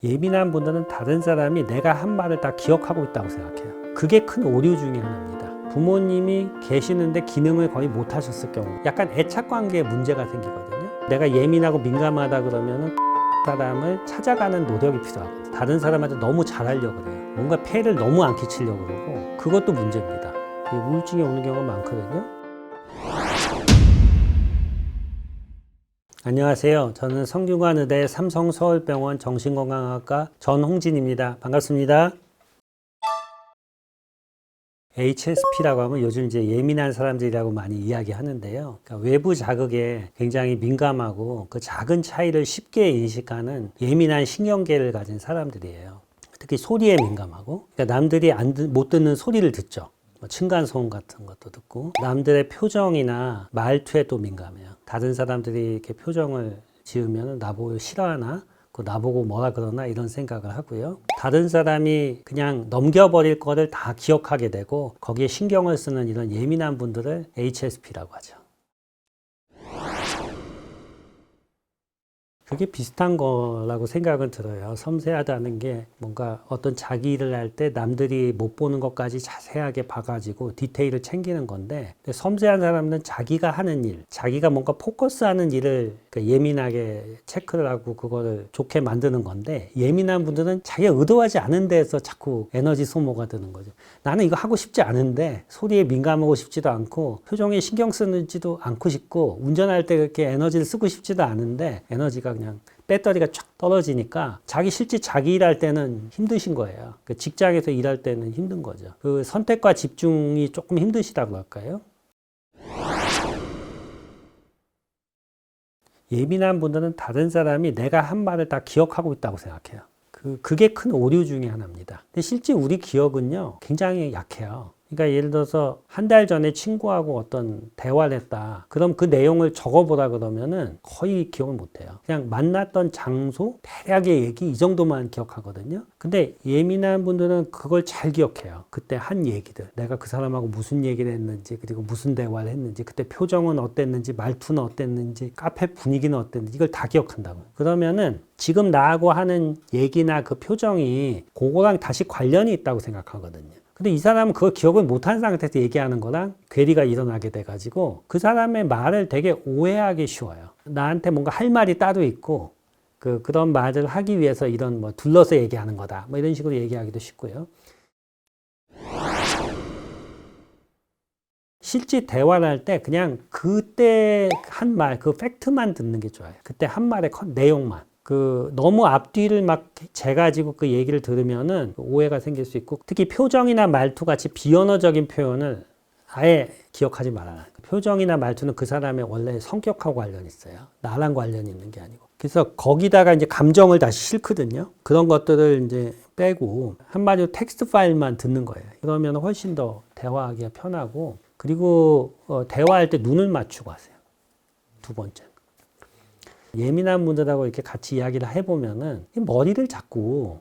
예민한 분들은 다른 사람이 내가 한 말을 다 기억하고 있다고 생각해요. 그게 큰 오류 중에 하나입니다. 부모님이 계시는데 기능을 거의 못 하셨을 경우 약간 애착 관계에 문제가 생기거든요. 내가 예민하고 민감하다 그러면은 사람을 찾아가는 노력이 필요하거든요. 다른 사람한테 너무 잘하려고 그래요. 뭔가 폐를 너무 안 끼치려고 그러고 그것도 문제입니다. 우울증이 오는 경우가 많거든요. 안녕하세요. 저는 성균관의대 삼성서울병원 정신건강학과 전홍진입니다. 반갑습니다. HSP라고 하면 요즘 이제 예민한 사람들이라고 많이 이야기하는데요. 그러니까 외부 자극에 굉장히 민감하고 그 작은 차이를 쉽게 인식하는 예민한 신경계를 가진 사람들이에요. 특히 소리에 민감하고, 그러니까 남들이 못 듣는 소리를 듣죠. 층간소음 같은 것도 듣고, 남들의 표정이나 말투에 또 민감해요. 다른 사람들이 이렇게 표정을 지으면 나보고 싫어하나? 나보고 뭐라 그러나 이런 생각을 하고요. 다른 사람이 그냥 넘겨버릴 거를 다 기억하게 되고 거기에 신경을 쓰는 이런 예민한 분들을 HSP라고 하죠. 그게 비슷한 거라고 생각은 들어요. 섬세하다는 게 뭔가 어떤 자기 일을 할 때 남들이 못 보는 것까지 자세하게 봐가지고 디테일을 챙기는 건데, 섬세한 사람은 자기가 하는 일, 자기가 뭔가 포커스하는 일을 예민하게 체크를 하고 그거를 좋게 만드는 건데, 예민한 분들은 자기가 의도하지 않은 데에서 자꾸 에너지 소모가 되는 거죠. 나는 이거 하고 싶지 않은데 소리에 민감하고 싶지도 않고 표정에 신경 쓰지도 않고 싶고 운전할 때 그렇게 에너지를 쓰고 싶지도 않은데 에너지가 그냥 배터리가 쫙 떨어지니까 실제 자기 일할 때는 힘드신 거예요. 그 직장에서 일할 때는 힘든 거죠. 그 선택과 집중이 조금 힘드시다고 할까요? 예민한 분들은 다른 사람이 내가 한 말을 다 기억하고 있다고 생각해요. 그게 큰 오류 중에 하나입니다. 근데 실제 우리 기억은요, 굉장히 약해요. 그러니까 예를 들어서 한 달 전에 친구하고 어떤 대화를 했다. 그럼 그 내용을 적어보라 그러면은 거의 기억을 못해요. 그냥 만났던 장소, 대략의 얘기 이 정도만 기억하거든요. 근데 예민한 분들은 그걸 잘 기억해요. 그때 한 얘기들. 내가 그 사람하고 무슨 얘기를 했는지, 그리고 무슨 대화를 했는지, 그때 표정은 어땠는지, 말투는 어땠는지, 카페 분위기는 어땠는지 이걸 다 기억한다고요. 그러면은 지금 나하고 하는 얘기나 그 표정이 그거랑 다시 관련이 있다고 생각하거든요. 근데 이 사람은 그걸 기억을 못한 상태에서 얘기하는 거랑 괴리가 일어나게 돼가지고 그 사람의 말을 되게 오해하기 쉬워요. 나한테 뭔가 할 말이 따로 있고 그런 말을 하기 위해서 이런 둘러서 얘기하는 거다. 이런 식으로 얘기하기도 쉽고요. 실제 대화를 할 때 그냥 그때 한 말, 그 팩트만 듣는 게 좋아요. 그때 한 말의 내용만. 너무 앞뒤를 막 재가지고 그 얘기를 들으면은 오해가 생길 수 있고, 특히 표정이나 말투 같이 비언어적인 표현을 아예 기억하지 말아라. 표정이나 말투는 그 사람의 원래 성격하고 관련이 있어요. 나랑 관련이 있는 게 아니고. 그래서 거기다가 이제 감정을 다시 싣거든요. 그런 것들을 이제 빼고 한마디로 텍스트 파일만 듣는 거예요. 그러면 훨씬 더 대화하기가 편하고, 그리고 대화할 때 눈을 맞추고 하세요. 두 번째. 예민한 분들하고 이렇게 같이 이야기를 해보면은 머리를 자꾸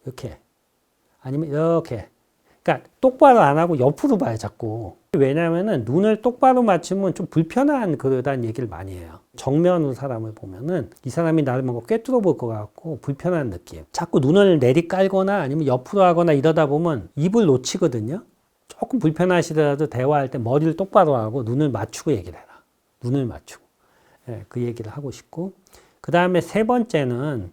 이렇게 아니면 이렇게, 그러니까 똑바로 안 하고 옆으로 봐요, 자꾸. 왜냐면은 눈을 똑바로 맞추면 좀 불편한 그러다는 얘기를 많이 해요. 정면으로 사람을 보면은 이 사람이 나를 뭔가 꿰뚫어 볼 것 같고 불편한 느낌. 자꾸 눈을 내리깔거나 아니면 옆으로 하거나 이러다 보면 입을 놓치거든요. 조금 불편하시더라도 대화할 때 머리를 똑바로 하고 눈을 맞추고 얘기를 해라. 눈을 맞추고. 그 얘기를 하고 싶고, 그 다음에 세 번째는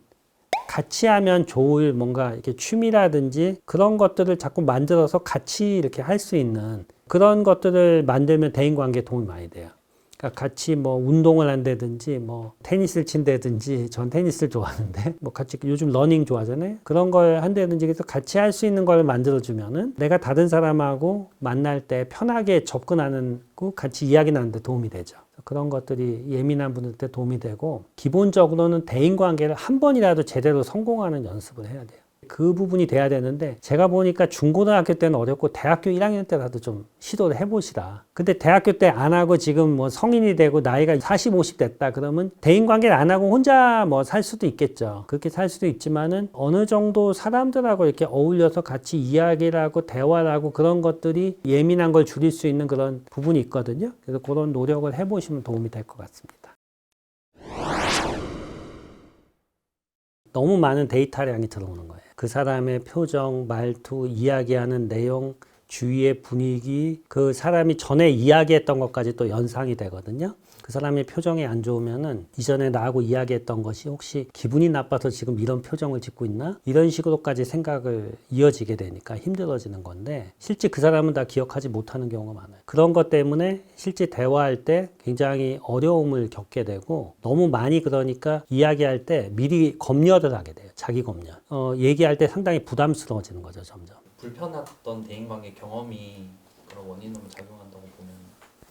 같이 하면 좋을 뭔가 이렇게 취미라든지 그런 것들을 자꾸 만들어서 같이 이렇게 할 수 있는 그런 것들을 만들면 대인관계에 도움이 많이 돼요. 그러니까 같이 운동을 한다든지 테니스를 친다든지, 전 테니스를 좋아하는데 같이 요즘 러닝 좋아하잖아요. 그런 걸 한다든지 그래서 같이 할 수 있는 걸 만들어주면은 내가 다른 사람하고 만날 때 편하게 접근하는 거 같이 이야기 나누는 데 도움이 되죠. 그런 것들이 예민한 분들한테 도움이 되고, 기본적으로는 대인관계를 한 번이라도 제대로 성공하는 연습을 해야 돼요. 그 부분이 돼야 되는데, 제가 보니까 중고등학교 때는 어렵고 대학교 1학년 때라도 좀 시도를 해보시라. 근데 대학교 때 안 하고 지금 성인이 되고 나이가 40, 50 됐다 그러면 대인관계를 안 하고 혼자 살 수도 있겠죠. 그렇게 살 수도 있지만은 어느 정도 사람들하고 이렇게 어울려서 같이 이야기를 하고 대화를 하고 그런 것들이 예민한 걸 줄일 수 있는 그런 부분이 있거든요. 그래서 그런 노력을 해보시면 도움이 될 것 같습니다. 너무 많은 데이터량이 들어오는 거예요. 그 사람의 표정, 말투, 이야기하는 내용, 주위의 분위기, 그 사람이 전에 이야기했던 것까지 또 연상이 되거든요. 그 사람의 표정이 안 좋으면은 이전에 나하고 이야기했던 것이 혹시 기분이 나빠서 지금 이런 표정을 짓고 있나? 이런 식으로까지 생각을 이어지게 되니까 힘들어지는 건데 실제 그 사람은 다 기억하지 못하는 경우가 많아요. 그런 것 때문에 실제 대화할 때 굉장히 어려움을 겪게 되고 너무 많이 그러니까 이야기할 때 미리 검열을 하게 돼요. 자기 검열. 얘기할 때 상당히 부담스러워지는 거죠, 점점. 불편했던 대인관계 경험이 그런 원인으로 작용한다고 보면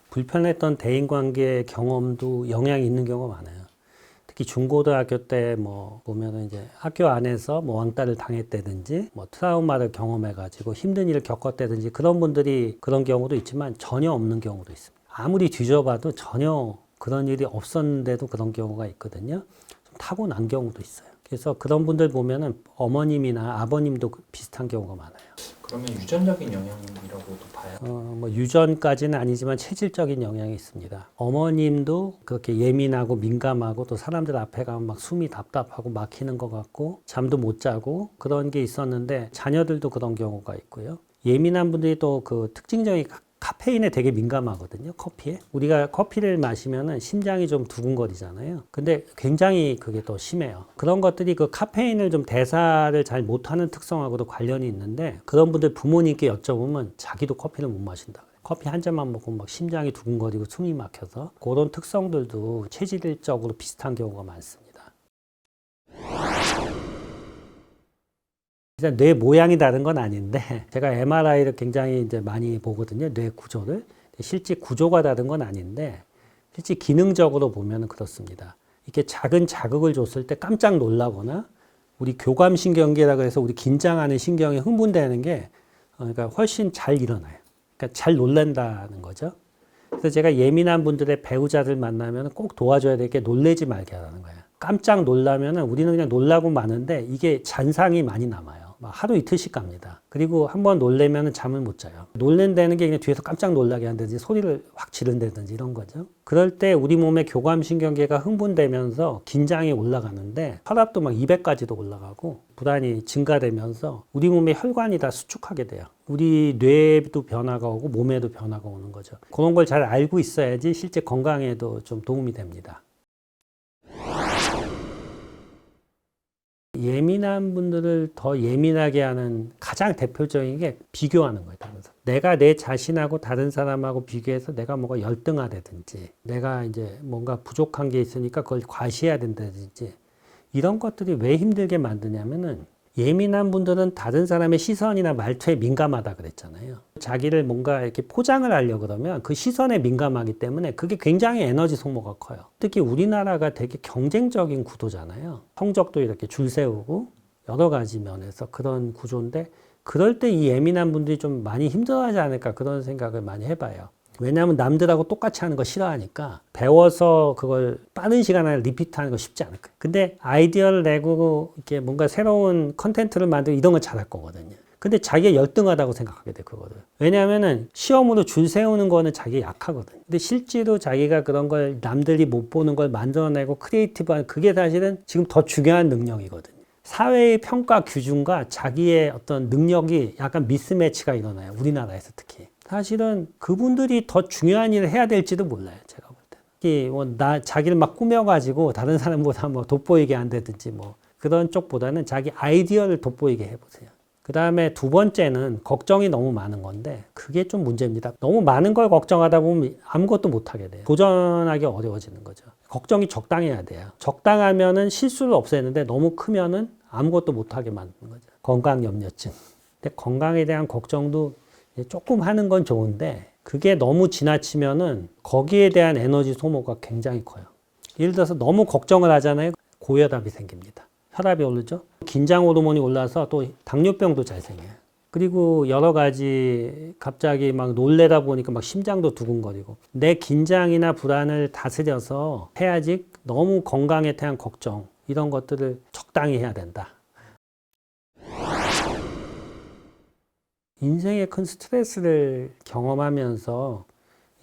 불편했던 대인관계 경험도 영향이 있는 경우가 많아요. 특히 중고등학교 때 뭐 보면은 이제 학교 안에서 뭐 왕따를 당했다든지 뭐 트라우마를 경험해가지고 힘든 일을 겪었다든지 그런 분들이 그런 경우도 있지만 전혀 없는 경우도 있습니다. 아무리 뒤져봐도 전혀 그런 일이 없었는데도 그런 경우가 있거든요. 좀 타고난 경우도 있어요. 그래서 그런 분들 보면은 어머님이나 아버님도 비슷한 경우가 많아요. 그러면 유전적인 영향이라고도 봐야 뭐 유전까지는 아니지만 체질적인 영향이 있습니다. 어머님도 그렇게 예민하고 민감하고 또 사람들 앞에 가면 막 숨이 답답하고 막히는 것 같고 잠도 못 자고 그런 게 있었는데 자녀들도 그런 경우가 있고요. 예민한 분들이 또 그 특징적인 카페인에 되게 민감하거든요. 커피에. 우리가 커피를 마시면은 심장이 좀 두근거리잖아요. 근데 굉장히 그게 더 심해요. 그런 것들이 그 카페인을 좀 대사를 잘 못하는 특성하고도 관련이 있는데 그런 분들 부모님께 여쭤보면 자기도 커피를 못 마신다. 커피 한 잔만 먹고 막 심장이 두근거리고 숨이 막혀서 그런 특성들도 체질적으로 비슷한 경우가 많습니다. 일단 뇌 모양이 다른 건 아닌데 제가 MRI를 굉장히 이제 많이 보거든요. 뇌 구조를. 실제 구조가 다른 건 아닌데 실제 기능적으로 보면 그렇습니다. 이렇게 작은 자극을 줬을 때 깜짝 놀라거나 우리 교감신경계라고 해서 우리 긴장하는 신경이 흥분되는 게 그러니까 훨씬 잘 일어나요. 그러니까 잘 놀란다는 거죠. 그래서 제가 예민한 분들의 배우자들 만나면 꼭 도와줘야 될 게 놀래지 말게 하라는 거예요. 깜짝 놀라면은 우리는 그냥 놀라고 마는데 이게 잔상이 많이 남아요. 막 하루 이틀씩 갑니다. 그리고 한번 놀래면 잠을 못 자요. 놀랜다는 게 그냥 뒤에서 깜짝 놀라게 한다든지 소리를 확 지른다든지 이런 거죠. 그럴 때 우리 몸의 교감신경계가 흥분되면서 긴장이 올라가는데 혈압도 막 200까지도 올라가고 불안이 증가되면서 우리 몸의 혈관이 다 수축하게 돼요. 우리 뇌에도 변화가 오고 몸에도 변화가 오는 거죠. 그런 걸 잘 알고 있어야지 실제 건강에도 좀 도움이 됩니다. 예민한 분들을 더 예민하게 하는 가장 대표적인 게 비교하는 거예요. 내가 내 자신하고 다른 사람하고 비교해서 내가 뭔가 열등하다든지 내가 이제 뭔가 부족한 게 있으니까 그걸 과시해야 된다든지 이런 것들이 왜 힘들게 만드냐면은 예민한 분들은 다른 사람의 시선이나 말투에 민감하다 그랬잖아요. 자기를 뭔가 이렇게 포장을 하려고 그러면 그 시선에 민감하기 때문에 그게 굉장히 에너지 소모가 커요. 특히 우리나라가 되게 경쟁적인 구도잖아요. 성적도 이렇게 줄 세우고 여러 가지 면에서 그런 구조인데 그럴 때 이 예민한 분들이 좀 많이 힘들어하지 않을까 그런 생각을 많이 해봐요. 왜냐하면 남들하고 똑같이 하는 거 싫어하니까 배워서 그걸 빠른 시간 안에 리피트하는 거 쉽지 않을 거예요. 근데 아이디어를 내고 이렇게 뭔가 새로운 컨텐츠를 만들고 이런 걸 잘할 거거든요. 근데 자기가 열등하다고 생각하게 돼, 그거를. 왜냐하면은 시험으로 줄 세우는 거는 자기가 약하거든. 근데 실제로 자기가 그런 걸 남들이 못 보는 걸 만들어내고 크리에이티브한 그게 사실은 지금 더 중요한 능력이거든요. 사회의 평가 기준과 자기의 어떤 능력이 약간 미스매치가 일어나요. 우리나라에서 특히. 사실은 그분들이 더 중요한 일을 해야 될지도 몰라요. 제가 볼 때. 특히 자기를 막 꾸며가지고 다른 사람보다 뭐 돋보이게 한다든지 뭐 그런 쪽보다는 자기 아이디어를 돋보이게 해보세요. 그 다음에 두 번째는 걱정이 너무 많은 건데 그게 좀 문제입니다. 너무 많은 걸 걱정하다 보면 아무것도 못하게 돼요. 도전하기 어려워지는 거죠. 걱정이 적당해야 돼요. 적당하면은 실수를 없애는데 너무 크면은 아무것도 못하게 만드는 거죠. 건강염려증. 근데 건강에 대한 걱정도 조금 하는 건 좋은데 그게 너무 지나치면은 거기에 대한 에너지 소모가 굉장히 커요. 예를 들어서 너무 걱정을 하잖아요. 고혈압이 생깁니다. 혈압이 오르죠. 긴장 호르몬이 올라서 또 당뇨병도 잘 생겨요. 그리고 여러 가지 갑자기 막 놀래다 보니까 막 심장도 두근거리고 내 긴장이나 불안을 다스려서 해야지 너무 건강에 대한 걱정 이런 것들을 적당히 해야 된다. 인생의 큰 스트레스를 경험하면서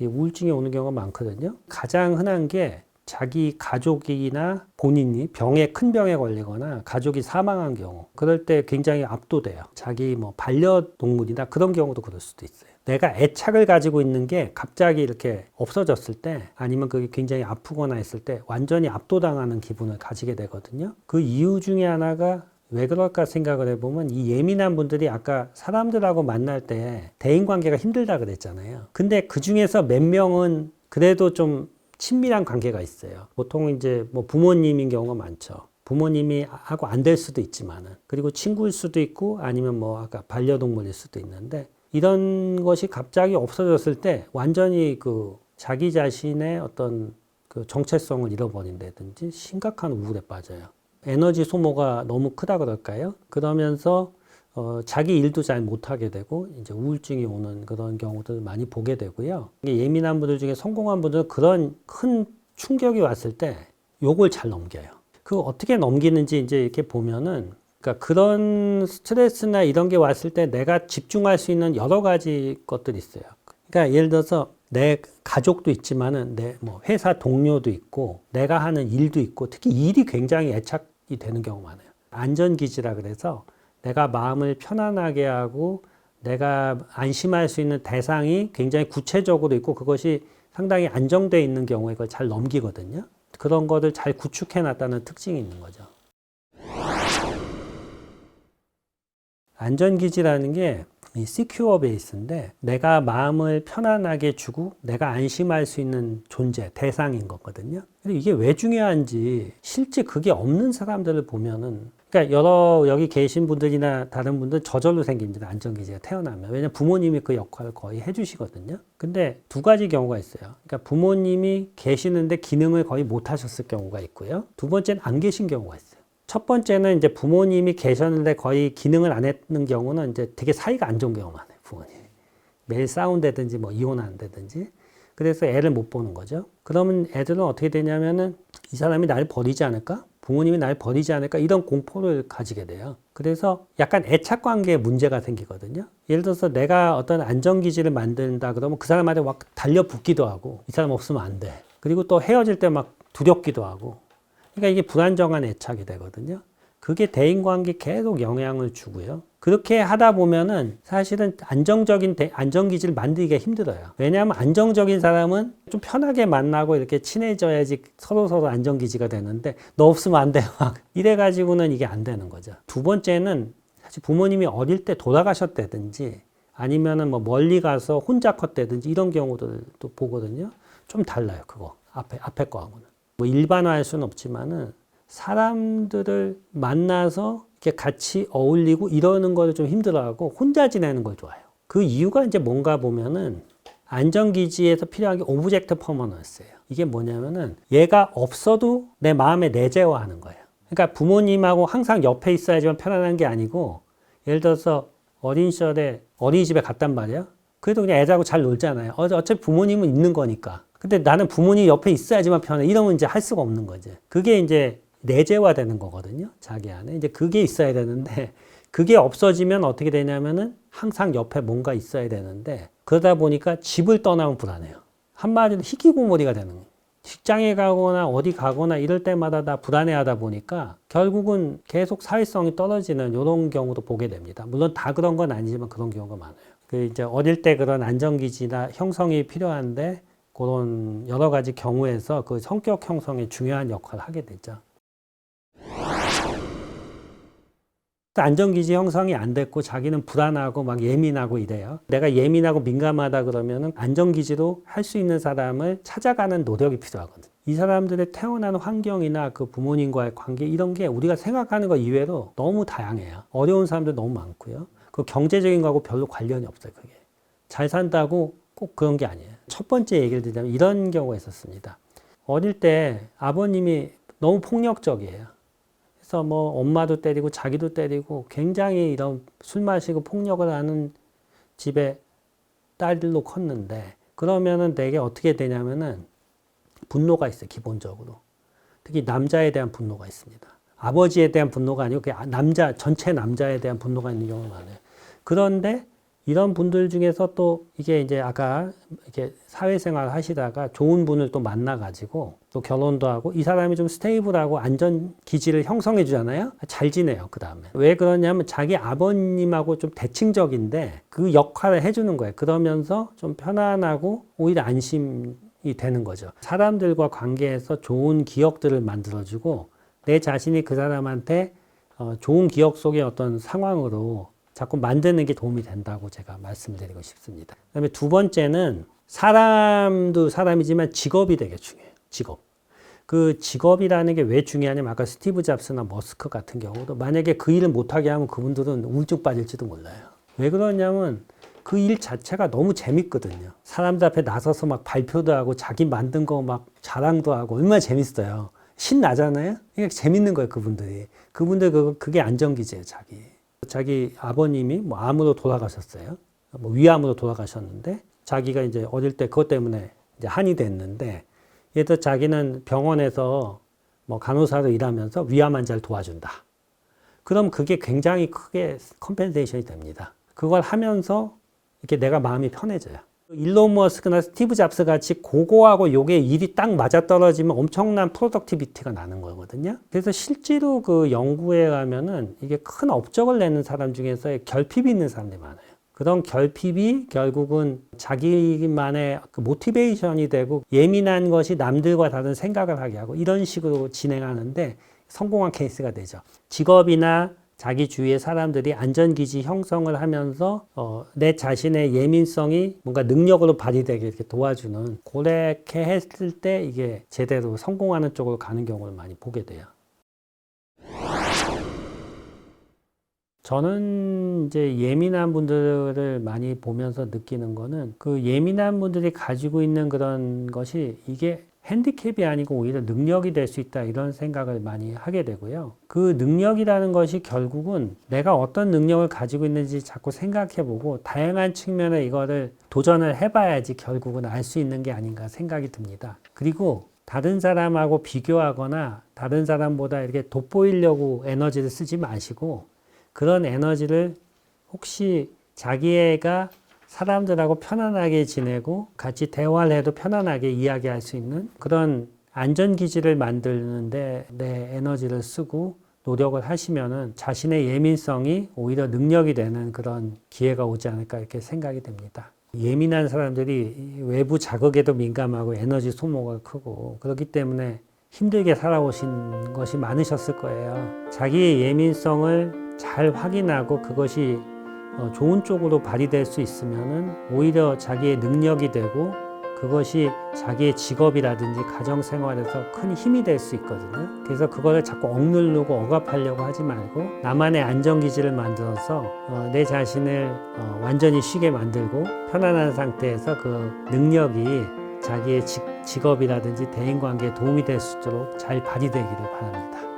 이 우울증이 오는 경우가 많거든요. 가장 흔한 게 자기 가족이나 본인이 큰 병에 걸리거나 가족이 사망한 경우, 그럴 때 굉장히 압도돼요. 자기 뭐 반려동물이나 그런 경우도 그럴 수도 있어요. 내가 애착을 가지고 있는 게 갑자기 이렇게 없어졌을 때, 아니면 그게 굉장히 아프거나 했을 때 완전히 압도당하는 기분을 가지게 되거든요. 그 이유 중에 하나가 왜 그럴까 생각을 해보면, 이 예민한 분들이 아까 사람들하고 만날 때 대인관계가 힘들다 그랬잖아요. 근데 그 중에서 몇 명은 그래도 좀 친밀한 관계가 있어요. 보통 이제 뭐 부모님인 경우가 많죠. 부모님이 하고 안 될 수도 있지만은, 그리고 친구일 수도 있고, 아니면 뭐 아까 반려동물일 수도 있는데, 이런 것이 갑자기 없어졌을 때 완전히 그 자기 자신의 어떤 그 정체성을 잃어버린다든지 심각한 우울에 빠져요. 에너지 소모가 너무 크다 그럴까요? 그러면서 자기 일도 잘 못하게 되고 이제 우울증이 오는 그런 경우들 많이 보게 되고요. 예민한 분들 중에 성공한 분들은 그런 큰 충격이 왔을 때 요걸 잘 넘겨요. 그 어떻게 넘기는지 이제 이렇게 보면은, 그러니까 그런 스트레스나 이런 게 왔을 때 내가 집중할 수 있는 여러 가지 것들이 있어요. 그러니까 예를 들어서 내 가족도 있지만은 내 뭐 회사 동료도 있고 내가 하는 일도 있고, 특히 일이 굉장히 애착이 되는 경우가 많아요. 안전기지라 그래서 내가 마음을 편안하게 하고 내가 안심할 수 있는 대상이 굉장히 구체적으로 있고 그것이 상당히 안정되어 있는 경우에 그걸 잘 넘기거든요. 그런 거를 잘 구축해 놨다는 특징이 있는 거죠. 안전기지라는 게 이 시큐어 베이스인데, 내가 마음을 편안하게 주고 내가 안심할 수 있는 존재, 대상인 거거든요. 근데 이게 왜 중요한지 실제 그게 없는 사람들을 보면은, 그러니까 여기 계신 분들이나 다른 분들 저절로 생깁니다. 안전기지가 태어나면. 왜냐면 부모님이 그 역할을 거의 해주시거든요. 근데 두 가지 경우가 있어요. 그러니까 부모님이 계시는데 기능을 거의 못 하셨을 경우가 있고요. 두 번째는 안 계신 경우가 있어요. 첫 번째는 이제 부모님이 계셨는데 거의 기능을 안 했는 경우는 이제 되게 사이가 안 좋은 경우가 많아요. 부모님이 매일 싸운다든지 뭐 이혼한다든지, 그래서 애를 못 보는 거죠. 그러면 애들은 어떻게 되냐면은 이 사람이 나를 버리지 않을까? 부모님이 나를 버리지 않을까? 이런 공포를 가지게 돼요. 그래서 약간 애착 관계에 문제가 생기거든요. 예를 들어서 내가 어떤 안전기지를 만든다 그러면 그 사람한테 막 달려붙기도 하고, 이 사람 없으면 안 돼. 그리고 또 헤어질 때 막 두렵기도 하고. 그러니까 이게 불안정한 애착이 되거든요. 그게 대인관계에 계속 영향을 주고요. 그렇게 하다 보면은 사실은 안정적인 안정기지를 만들기가 힘들어요. 왜냐하면 안정적인 사람은 좀 편하게 만나고 이렇게 친해져야지 서로 안정기지가 되는데, 너 없으면 안 돼. 막 이래가지고는 이게 안 되는 거죠. 두 번째는 사실 부모님이 어릴 때 돌아가셨다든지, 아니면은 뭐 멀리 가서 혼자 컸다든지 이런 경우들도 보거든요. 좀 달라요. 그거. 앞에 거하고는. 뭐 일반화할 수는 없지만은 사람들을 만나서 이렇게 같이 어울리고 이러는 거를 좀 힘들어하고 혼자 지내는 걸 좋아해요. 그 이유가 이제 뭔가 보면은, 안전기지에서 필요한 게 오브젝트 퍼머넌스예요. 이게 뭐냐면은 얘가 없어도 내 마음에 내재화하는 거예요. 그러니까 부모님하고 항상 옆에 있어야지만 편안한 게 아니고, 예를 들어서 어린 시절에 어린이집에 갔단 말이야. 그래도 그냥 애들하고 잘 놀잖아요. 어차피 부모님은 있는 거니까. 근데 나는 부모님 옆에 있어야지만 편해. 이러면 이제 할 수가 없는 거지. 그게 이제 내재화되는 거거든요. 자기 안에. 이제 그게 있어야 되는데, 그게 없어지면 어떻게 되냐면은 항상 옆에 뭔가 있어야 되는데, 그러다 보니까 집을 떠나면 불안해요. 한마디로 희귀고모리가 되는 거예요. 직장에 가거나 어디 가거나 이럴 때마다 다 불안해하다 보니까 결국은 계속 사회성이 떨어지는 이런 경우도 보게 됩니다. 물론 다 그런 건 아니지만 그런 경우가 많아요. 그 이제 어릴 때 그런 안정기지나 형성이 필요한데, 그런 여러 가지 경우에서 그 성격 형성에 중요한 역할을 하게 되죠. 안전기지 형성이 안 됐고 자기는 불안하고 막 예민하고 이래요. 내가 예민하고 민감하다 그러면은 안전기지로 할 수 있는 사람을 찾아가는 노력이 필요하거든. 이 사람들의 태어난 환경이나 그 부모님과의 관계, 이런 게 우리가 생각하는 것 이외로 너무 다양해요. 어려운 사람들 너무 많고요. 그 경제적인 거하고 별로 관련이 없어요. 그게 잘 산다고 꼭 그런 게 아니에요. 첫 번째 얘기를 드리자면 이런 경우가 있었습니다. 어릴 때 아버님이 너무 폭력적이에요. 그래서 뭐 엄마도 때리고 자기도 때리고 굉장히 이런 술 마시고 폭력을 하는 집에 딸로 컸는데, 그러면은 되게 어떻게 되냐면은 분노가 있어요. 기본적으로. 특히 남자에 대한 분노가 있습니다. 아버지에 대한 분노가 아니고 전체 남자에 대한 분노가 있는 경우가 많아요. 그런데 이런 분들 중에서 또 이게 이제 아까 이렇게 사회생활 하시다가 좋은 분을 또 만나가지고 또 결혼도 하고 이 사람이 좀 스테이블하고 안전 기지를 형성해 주잖아요. 잘 지내요. 그 다음에 왜 그러냐면 자기 아버님하고 좀 대칭적인데 그 역할을 해주는 거예요. 그러면서 좀 편안하고 오히려 안심이 되는 거죠. 사람들과 관계에서 좋은 기억들을 만들어주고 내 자신이 그 사람한테 좋은 기억 속의 어떤 상황으로 자꾸 만드는 게 도움이 된다고 제가 말씀드리고 싶습니다. 그다음에 두 번째는 사람도 사람이지만 직업이 되게 중요해요. 직업. 그 직업이라는 게 왜 중요하냐면 아까 스티브 잡스나 머스크 같은 경우도 만약에 그 일을 못하게 하면 그분들은 우울증 빠질지도 몰라요. 왜 그러냐면 그 일 자체가 너무 재밌거든요. 사람들 앞에 나서서 막 발표도 하고 자기 만든 거 막 자랑도 하고 얼마나 재밌어요. 신나잖아요. 그러니까 재밌는 거예요, 그분들이. 그분들 그게 안정기제예요, 자기 아버님이 뭐 암으로 돌아가셨어요. 뭐 위암으로 돌아가셨는데 자기가 이제 어릴 때 그것 때문에 이제 한이 됐는데 얘도 자기는 병원에서 뭐 간호사로 일하면서 위암 환자를 도와준다. 그럼 그게 굉장히 크게 컴펜세이션이 됩니다. 그걸 하면서 이렇게 내가 마음이 편해져요. 일론 머스크나 스티브 잡스 같이 그거하고 요게 일이 딱 맞아떨어지면 엄청난 프로덕티비티가 나는 거거든요. 그래서 실제로 그 연구에 가면은 이게 큰 업적을 내는 사람 중에서 결핍이 있는 사람들이 많아요. 그런 결핍이 결국은 자기만의 그 모티베이션이 되고 예민한 것이 남들과 다른 생각을 하게 하고 이런 식으로 진행하는데 성공한 케이스가 되죠. 직업이나 자기 주위의 사람들이 안전기지 형성을 하면서 내 자신의 예민성이 뭔가 능력으로 발휘되게 이렇게 도와주는 그렇게 했을 때 이게 제대로 성공하는 쪽으로 가는 경우를 많이 보게 돼요. 저는 이제 예민한 분들을 많이 보면서 느끼는 거는 그 예민한 분들이 가지고 있는 그런 것이 이게 핸디캡이 아니고 오히려 능력이 될 수 있다 이런 생각을 많이 하게 되고요. 그 능력이라는 것이 결국은 내가 어떤 능력을 가지고 있는지 자꾸 생각해보고 다양한 측면에 이거를 도전을 해봐야지 결국은 알 수 있는 게 아닌가 생각이 듭니다. 그리고 다른 사람하고 비교하거나 다른 사람보다 이렇게 돋보이려고 에너지를 쓰지 마시고 그런 에너지를 혹시 자기애가 사람들하고 편안하게 지내고 같이 대화를 해도 편안하게 이야기할 수 있는 그런 안전기지를 만드는데 내 에너지를 쓰고 노력을 하시면은 자신의 예민성이 오히려 능력이 되는 그런 기회가 오지 않을까 이렇게 생각이 됩니다. 예민한 사람들이 외부 자극에도 민감하고 에너지 소모가 크고 그렇기 때문에 힘들게 살아오신 것이 많으셨을 거예요. 자기의 예민성을 잘 확인하고 그것이 좋은 쪽으로 발휘될 수 있으면은 오히려 자기의 능력이 되고 그것이 자기의 직업이라든지 가정생활에서 큰 힘이 될 수 있거든요. 그래서 그거를 자꾸 억누르고 억압하려고 하지 말고 나만의 안정기지를 만들어서 내 자신을 완전히 쉬게 만들고 편안한 상태에서 그 능력이 자기의 직업이라든지 대인관계에 도움이 될 수 있도록 잘 발휘되기를 바랍니다.